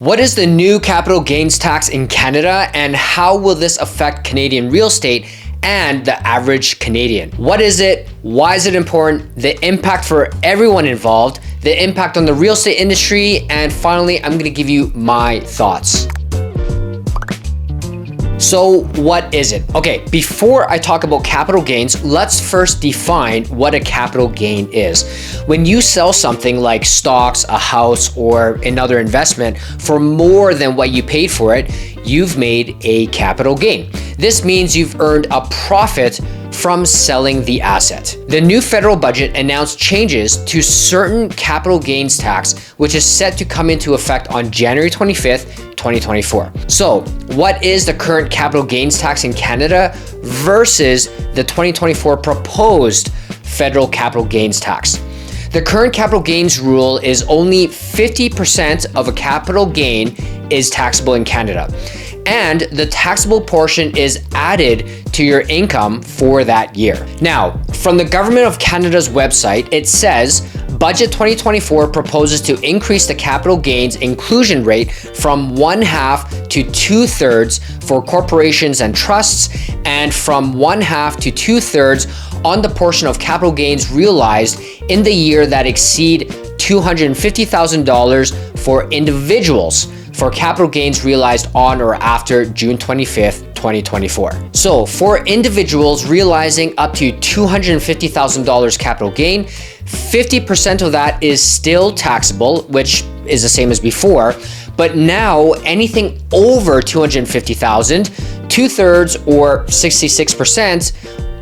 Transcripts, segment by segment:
What is the new capital gains tax in Canada, and how will this affect Canadian real estate and the average Canadian? What is it? Why is it important? The impact for everyone involved, the impact on the real estate industry, and finally, I'm gonna give you my thoughts. So what is it? Okay, before I talk about capital gains, let's first define what a capital gain is. When you sell something like stocks, a house, or another investment for more than what you paid for it, you've made a capital gain. This means you've earned a profit from selling the asset. The new federal budget announced changes to certain capital gains tax, which is set to come into effect on January 25th, 2024. So, what is the current capital gains tax in Canada versus the 2024 proposed federal capital gains tax? The current capital gains rule is only 50% of a capital gain is taxable in Canada, and the taxable portion is added to your income for that year. Now, from the Government of Canada's website, it says Budget 2024 proposes to increase the capital gains inclusion rate from 1/2 to 2/3 for corporations and trusts, and from 1/2 to 2/3 on the portion of capital gains realized in the year that exceed $250,000 for individuals for capital gains realized on or after June 25th, 2024. So for individuals realizing up to $250,000 capital gain, 50% of that is still taxable, which is the same as before, but now anything over $250,000, 2/3 or 66%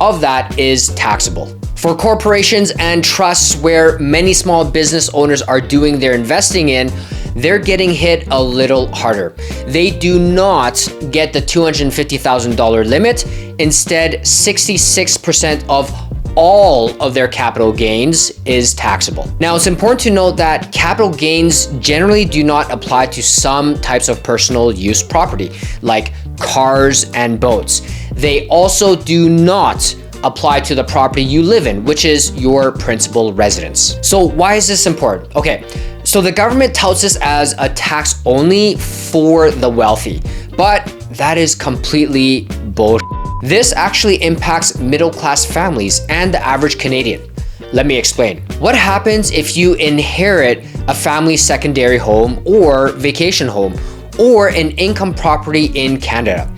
of that is taxable. For corporations and trusts where many small business owners are doing their investing in, they're getting hit a little harder. They do not get the $250,000 limit. Instead, 66% of all of their capital gains is taxable. Now, it's important to note that capital gains generally do not apply to some types of personal use property, like cars and boats. They also do not apply to the property you live in, which is your principal residence. So why is this important? Okay, so the government touts this as a tax only for the wealthy, but that is completely bullshit. This actually impacts middle-class families and the average Canadian. Let me explain. What happens if you inherit a family secondary home or vacation home or an income property in Canada?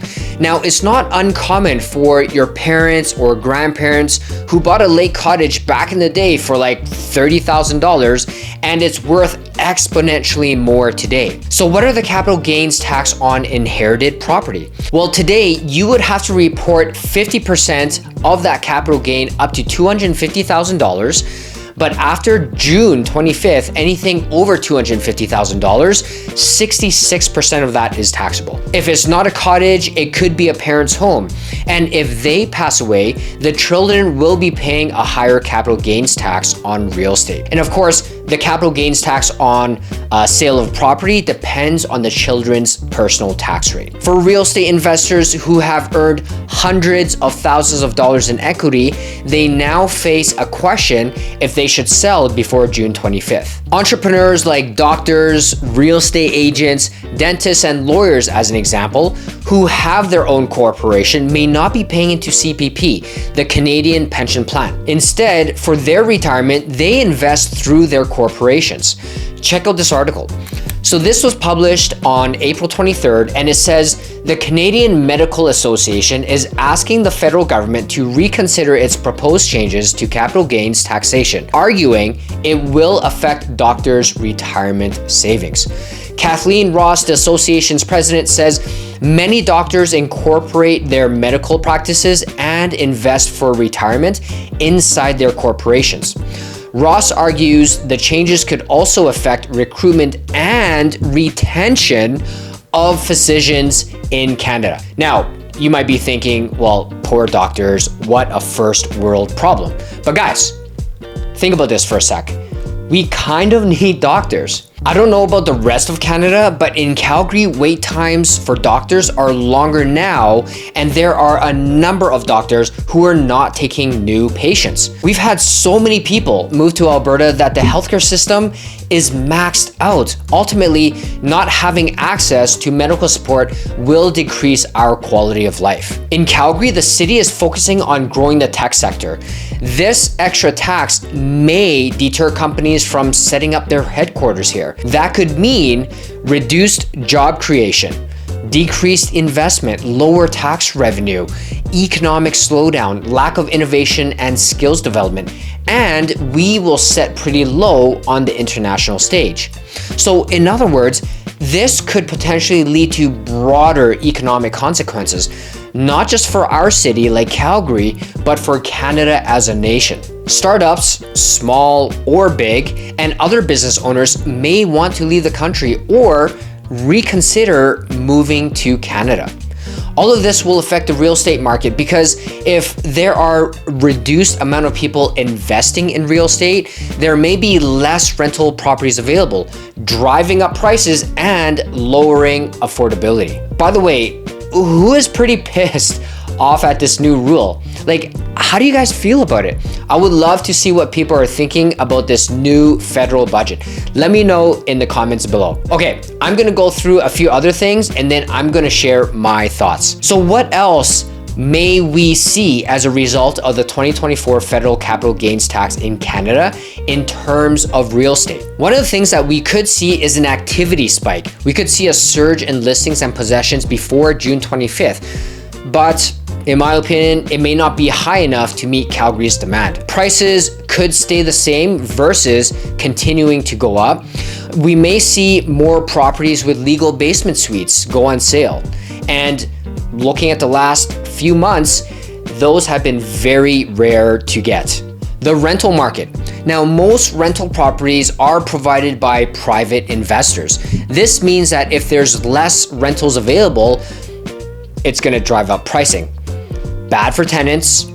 Now, it's not uncommon for your parents or grandparents who bought a lake cottage back in the day for like $30,000 and it's worth exponentially more today. So what are the capital gains tax on inherited property? Well, today you would have to report 50% of that capital gain up to $250,000. But after June 25th, anything over $250,000, 66% of that is taxable. If it's not a cottage, it could be a parent's home. And if they pass away, the children will be paying a higher capital gains tax on real estate. And of course, the capital gains tax on sale of property depends on the children's personal tax rate. For real estate investors who have earned hundreds of thousands of dollars in equity, they now face a question if they should sell before June 25th. Entrepreneurs like doctors, real estate agents, dentists, and lawyers, as an example, who have their own corporation may not be paying into CPP, the Canadian Pension Plan. Instead, for their retirement, they invest through their corporations. Check out this article. So this was published on April 23rd, and it says the Canadian Medical Association is asking the federal government to reconsider its proposed changes to capital gains taxation, arguing it will affect doctors' retirement savings. Kathleen Ross, the association's president, says many doctors incorporate their medical practices and invest for retirement inside their corporations. Ross argues the changes could also affect recruitment and retention of physicians in Canada. Now, you might be thinking, well, poor doctors, what a first world problem. But guys, think about this for a sec. We kind of need doctors. I don't know about the rest of Canada, but in Calgary, wait times for doctors are longer now, and there are a number of doctors who are not taking new patients. We've had so many people move to Alberta that the healthcare system is maxed out. Ultimately, not having access to medical support will decrease our quality of life. In Calgary, the city is focusing on growing the tech sector. This extra tax may deter companies from setting up their headquarters here. That could mean reduced job creation, decreased investment, lower tax revenue, economic slowdown, lack of innovation and skills development, and we will set pretty low on the international stage. So in other words, this could potentially lead to broader economic consequences, not just for our city like Calgary, but for Canada as a nation. Startups, small or big, and other business owners may want to leave the country or reconsider moving to Canada. All of this will affect the real estate market because if there are reduced amount of people investing in real estate, there may be less rental properties available, driving up prices and lowering affordability. By the way, who is pretty pissed off at this new rule? Like, how do you guys feel about it? I would love to see what people are thinking about this new federal budget. Let me know in the comments below. Okay, I'm gonna go through a few other things and then I'm gonna share my thoughts. So what else may we see as a result of the 2024 federal capital gains tax in Canada in terms of real estate? One of the things that we could see is an activity spike. We could see a surge in listings and possessions before June 25th, but in my opinion, it may not be high enough to meet Calgary's demand. Prices could stay the same versus continuing to go up. We may see more properties with legal basement suites go on sale. And looking at the last few months, those have been very rare to get. The rental market. Now, most rental properties are provided by private investors. This means that if there's less rentals available, it's going to drive up pricing. Bad for tenants,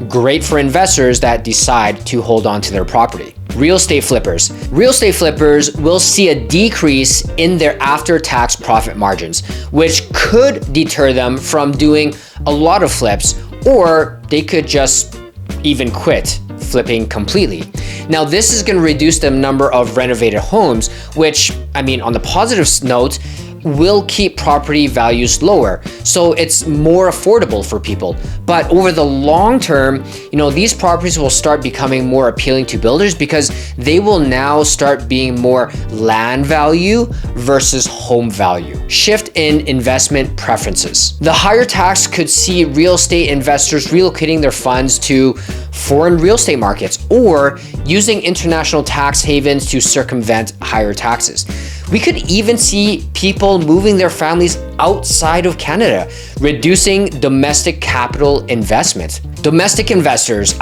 great for investors that decide to hold on to their property. Real estate flippers. Real estate flippers will see a decrease in their after-tax profit margins, which could deter them from doing a lot of flips, or they could just even quit flipping completely. Now, this is going to reduce the number of renovated homes, which, I mean, on the positive note, will keep property values lower, so it's more affordable for people. But over the long term, these properties will start becoming more appealing to builders because they will now start being more land value versus home value. Shift in investment preferences. The higher tax could see real estate investors relocating their funds to foreign real estate markets or using international tax havens to circumvent higher taxes. We could even see people moving their families outside of Canada, reducing domestic capital investment. Domestic investors,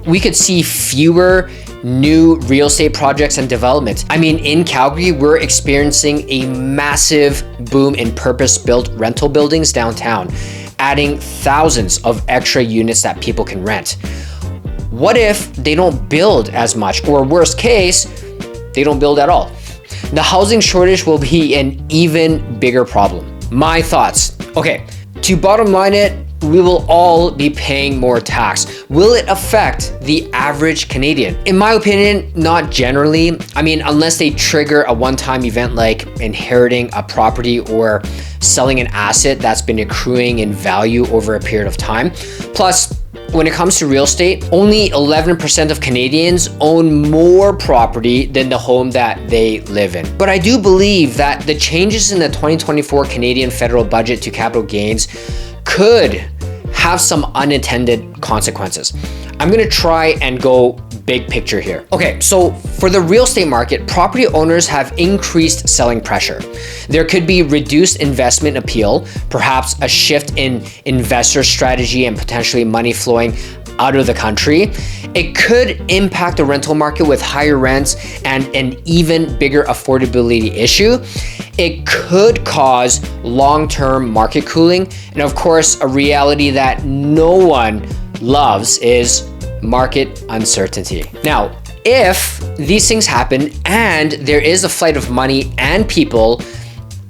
we could see fewer new real estate projects and developments. In Calgary, we're experiencing a massive boom in purpose-built rental buildings downtown, adding thousands of extra units that people can rent. What if they don't build as much, or worst case, they don't build at all? The housing shortage will be an even bigger problem. My thoughts. Okay, to bottom line it, we will all be paying more tax. Will it affect the average Canadian? In my opinion, not generally. Unless they trigger a one-time event like inheriting a property or selling an asset that's been accruing in value over a period of time. Plus, when it comes to real estate, only 11% of Canadians own more property than the home that they live in. But I do believe that the changes in the 2024 Canadian federal budget to capital gains could have some unintended consequences. I'm gonna try and go big picture here. Okay, so for the real estate market, property owners have increased selling pressure. There could be reduced investment appeal, perhaps a shift in investor strategy and potentially money flowing out of the country. It could impact the rental market with higher rents and an even bigger affordability issue. It could cause long-term market cooling. And of course, a reality that no one loves is market uncertainty. Now, if these things happen and there is a flight of money and people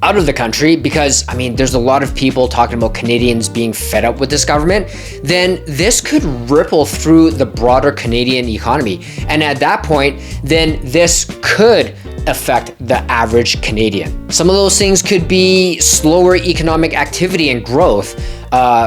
out of the country, because I mean, there's a lot of people talking about Canadians being fed up with this government, then this could ripple through the broader Canadian economy. And at that point, then this could affect the average Canadian. Some of those things could be slower economic activity and growth,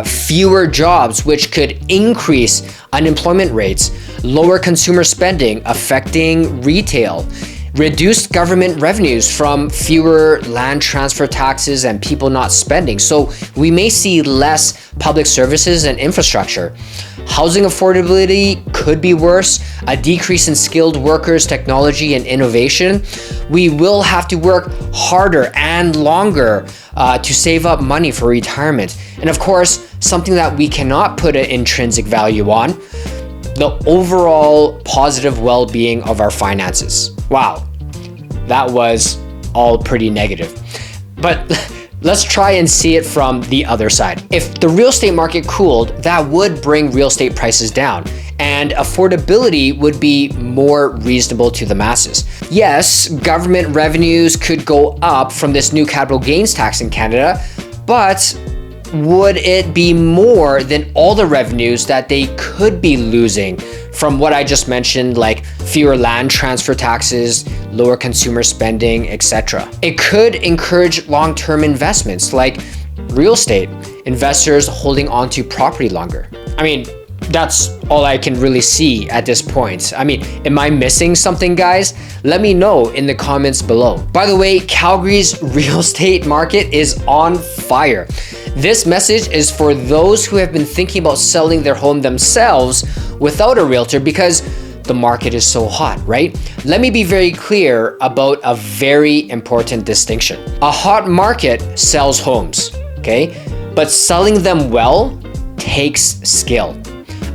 fewer jobs, which could increase unemployment rates, lower consumer spending, affecting retail, reduced government revenues from fewer land transfer taxes and people not spending. So we may see less public services and infrastructure. Housing affordability could be worse, a decrease in skilled workers, technology, and innovation. We will have to work harder and longer to save up money for retirement. And of course, something that we cannot put an intrinsic value on, the overall positive well-being of our finances. Wow, that was all pretty negative. But let's try and see it from the other side. If the real estate market cooled, that would bring real estate prices down and affordability would be more reasonable to the masses. Yes, government revenues could go up from this new capital gains tax in Canada, but would it be more than all the revenues that they could be losing from what I just mentioned, like fewer land transfer taxes, lower consumer spending, etc.? It could encourage long-term investments like real estate, investors holding onto property longer. I mean, that's all I can really see at this point. I mean, am I missing something, guys? Let me know in the comments below. By the way, Calgary's real estate market is on fire. This message is for those who have been thinking about selling their home themselves without a realtor because the market is so hot, right? Let me be very clear about a very important distinction. A hot market sells homes, okay? But selling them well takes skill.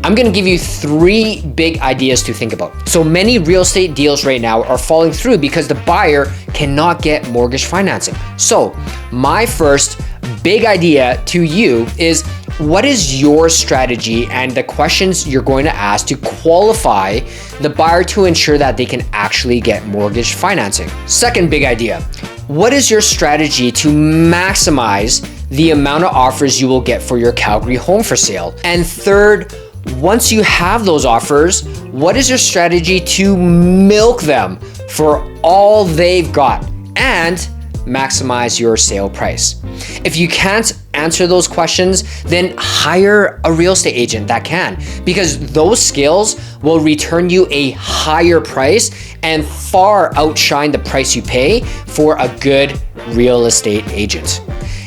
I'm gonna give you 3 big ideas to think about. So many real estate deals right now are falling through because the buyer cannot get mortgage financing. So my first big idea to you is, what is your strategy and the questions you're going to ask to qualify the buyer to ensure that they can actually get mortgage financing? Second big idea, what is your strategy to maximize the amount of offers you will get for your Calgary home for sale? And third, once you have those offers, what is your strategy to milk them for all they've got and maximize your sale price? If you can't answer those questions, then hire a real estate agent that can, because those skills will return you a higher price and far outshine the price you pay for a good real estate agent.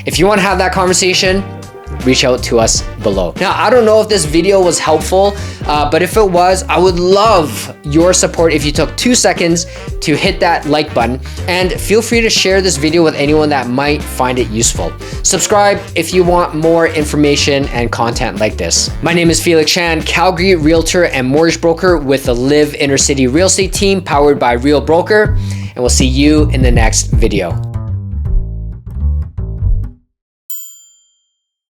If you want to have that conversation, reach out to us below. Now, I don't know if this video was helpful, but if it was, I would love your support if you took 2 seconds to hit that like button, and feel free to share this video with anyone that might find it useful. Subscribe if you want more information and content like this. My name is Felix Chan, Calgary realtor and mortgage broker with the Live Inner City Real Estate team powered by Real Broker, and we'll see you in the next video.